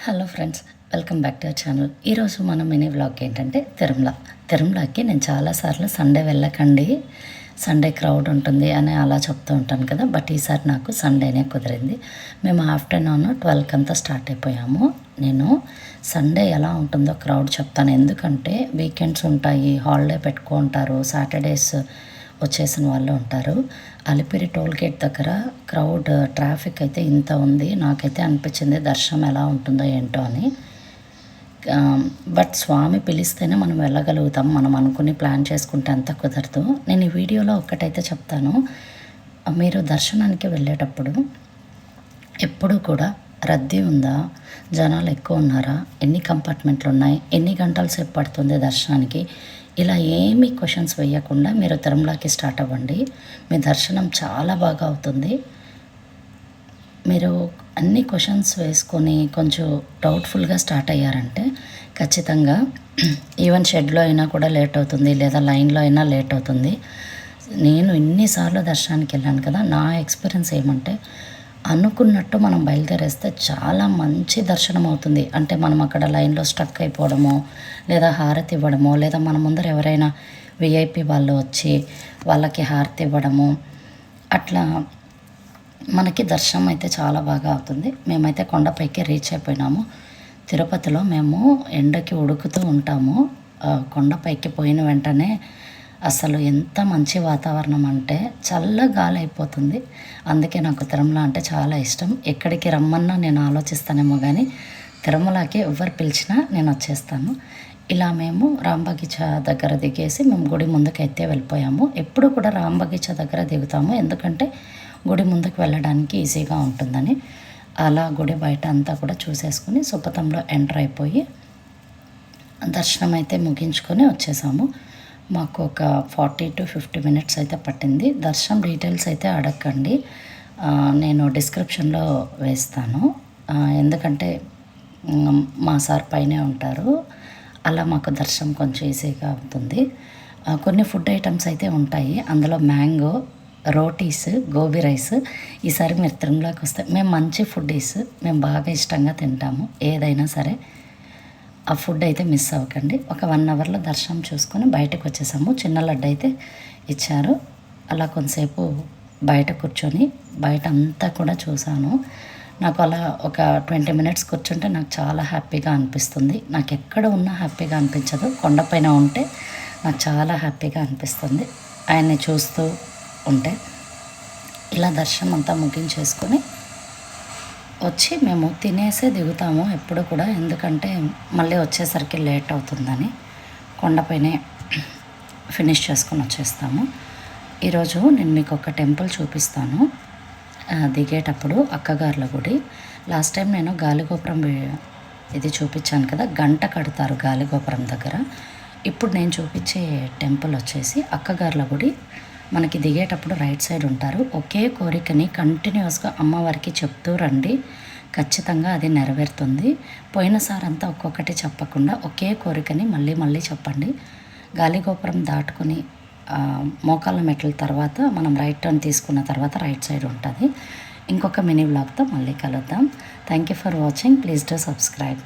Hello friends, welcome back to our channel. ఈరోజు మన mini vlog ఏంటంటే తిరుమలకి నేను చాలాసార్లు సండే వెళ్ళకండి, సండే క్రౌడ్ ఉంటుంది అని అలా చెప్తూ ఉంటాను కదా. బట్ ఈసారి నాకు సండేనే కుదిరింది. మేము ఆఫ్టర్నూన్ 12కి అంతా స్టార్ట్ అయిపోయాము. నేను సండే ఎలా ఉంటుందో క్రౌడ్ చెప్తాను, ఎందుకంటే వీకెండ్స్ ఉంటాయి, హాలిడే పెట్టుకుంటారు, సాటర్డేస్ వచ్చేసిన వాళ్ళు ఉంటారు. అలిపిరి టోల్ గేట్ దగ్గర క్రౌడ్ ట్రాఫిక్ అయితే ఇంత ఉంది. నాకైతే అనిపించింది దర్శనం ఎలా ఉంటుందో ఏంటో అని. బట్ స్వామి పిలిస్తేనే మనం వెళ్ళగలుగుతాం, మనం అనుకుని ప్లాన్ చేసుకుంటే అంత కుదరదు. నేను ఈ వీడియోలో ఒక్కటైతే చెప్తాను, మీరు దర్శనానికి వెళ్ళేటప్పుడు ఎప్పుడూ కూడా రద్దీ ఉందా, జనాలు ఎక్కువ ఉన్నారా, ఎన్ని కంపార్ట్మెంట్లు ఉన్నాయి, ఎన్ని గంటల సేపు పడుతుంది దర్శనానికి, ఇలా ఏమీ క్వశ్చన్స్ వేయకుండా మీరు తిరుమలకి స్టార్ట్ అవ్వండి. మీ దర్శనం చాలా బాగా అవుతుంది. మీరు అన్ని క్వశ్చన్స్ వేసుకొని కొంచెం డౌట్ఫుల్గా స్టార్ట్ అయ్యారంటే ఖచ్చితంగా ఈవెన్ షెడ్లో అయినా కూడా లేట్ అవుతుంది, లేదా లైన్లో అయినా లేట్ అవుతుంది. నేను ఇన్నిసార్లు దర్శనానికి వెళ్ళాను కదా, నా ఎక్స్పీరియన్స్ ఏమంటే అనుకున్నట్టు మనం బయలుదేరేస్తే చాలా మంచి దర్శనం అవుతుంది. అంటే మనం అక్కడ లైన్లో స్ట్రక్ అయిపోవడమో, లేదా హారతి ఇవ్వడమో, లేదా మన ముందర ఎవరైనా విఐపి వాళ్ళు వచ్చి వాళ్ళకి హారతి ఇవ్వడము, అట్లా మనకి దర్శనం అయితే చాలా బాగా అవుతుంది. మేమైతే కొండపైకి రీచ్ అయిపోయినాము. తిరుపతిలో మేము ఎండకి ఉడుకుతూ ఉంటాము. కొండపైకి పోయిన వెంటనే అసలు ఎంత మంచి వాతావరణం అంటే చల్ల గాలి అయిపోతుంది. అందుకే నాకు తిరుమల అంటే చాలా ఇష్టం. ఎక్కడికి రమ్మన్నా నేను ఆలోచిస్తానేమో కానీ తిరుమలకి ఎవరు పిలిచినా నేను వచ్చేస్తాను. ఇలా మేము రాంబగీచా దగ్గర దిగేసి మేము గుడి ముందుకైతే వెళ్ళిపోయాము. ఎప్పుడు కూడా రాంబగీచా దగ్గర దిగుతాము, ఎందుకంటే గుడి ముందుకు వెళ్ళడానికి ఈజీగా ఉంటుందని. అలా గుడి బయట అంతా కూడా చూసేసుకుని సుపథంలో ఎంటర్ అయిపోయి దర్శనం అయితే ముగించుకొని వచ్చేసాము. మాకు ఒక 40 to 50 మినిట్స్ అయితే పట్టింది. దర్శనం డీటెయిల్స్ అయితే అడగండి, నేను డిస్క్రిప్షన్లో వేస్తాను. ఎందుకంటే మా సార్ పైనే ఉంటారు, అలా మాకు దర్శనం కొంచెం ఈజీగా అవుతుంది. కొన్ని ఫుడ్ ఐటమ్స్ అయితే ఉంటాయి, అందులో మ్యాంగో, రోటీస్, గోబీ రైస్. ఈసారి మీరు తిరుమలకి వస్తే మేము మంచి ఫుడ్డీస్, మేము బాగా ఇష్టంగా తింటాము ఏదైనా సరే. ఆ ఫుడ్ అయితే మిస్ అవ్వకండి. ఒక 1 అవర్లో దర్శనం చూసుకొని బయటకు వచ్చేసాము. చిన్న లడ్డు అయితే ఇచ్చారు. అలా కొంతసేపు బయట కూర్చొని బయట అంతా కూడా చూశాను. నాకు అలా ఒక 20 మినిట్స్ కూర్చుంటే నాకు చాలా హ్యాపీగా అనిపిస్తుంది. నాకు ఎక్కడ ఉన్నా హ్యాపీగా అనిపించదు, కొండపైన ఉంటే నాకు చాలా హ్యాపీగా అనిపిస్తుంది ఆయన్ని చూస్తూ ఉంటే. ఇలా దర్శనం అంతా ముగించేసుకొని వచ్చి మేము తినేసే దిగుతాము ఎప్పుడు కూడా, ఎందుకంటే మళ్ళీ వచ్చేసరికి లేట్ అవుతుందని కొండపైనే ఫినిష్ చేసుకొని వచ్చేస్తాము. ఈరోజు నేను మీకు ఒక టెంపుల్ చూపిస్తాను. దిగేటప్పుడు అక్కగార్ల గుడి. లాస్ట్ టైం నేను గాలిగోపురం ఇది చూపించాను కదా, గంట కడతారు గాలిగోపురం దగ్గర. ఇప్పుడు నేను చూపించే టెంపుల్ వచ్చేసి అక్కగార్ల గుడి. మనకి దిగేటప్పుడు రైట్ సైడ్ ఉంటారు. ఒకే కోరికని కంటిన్యూస్గా అమ్మవారికి చెప్తూ రండి, ఖచ్చితంగా అది నెరవేరుతుంది. పోయినసారి అంతా ఒక్కొక్కటి చెప్పకుండా ఒకే కోరికని మళ్ళీ మళ్ళీ చెప్పండి. గాలిగోపురం దాటుకుని మోకాళ్ళ మెట్ల తర్వాత మనం రైట్ టర్న్ తీసుకున్న తర్వాత రైట్ సైడ్ ఉంటుంది. ఇంకొక మినీ వ్లాగ్తో మళ్ళీ కలుద్దాం. Thank you for watching. Please do subscribe.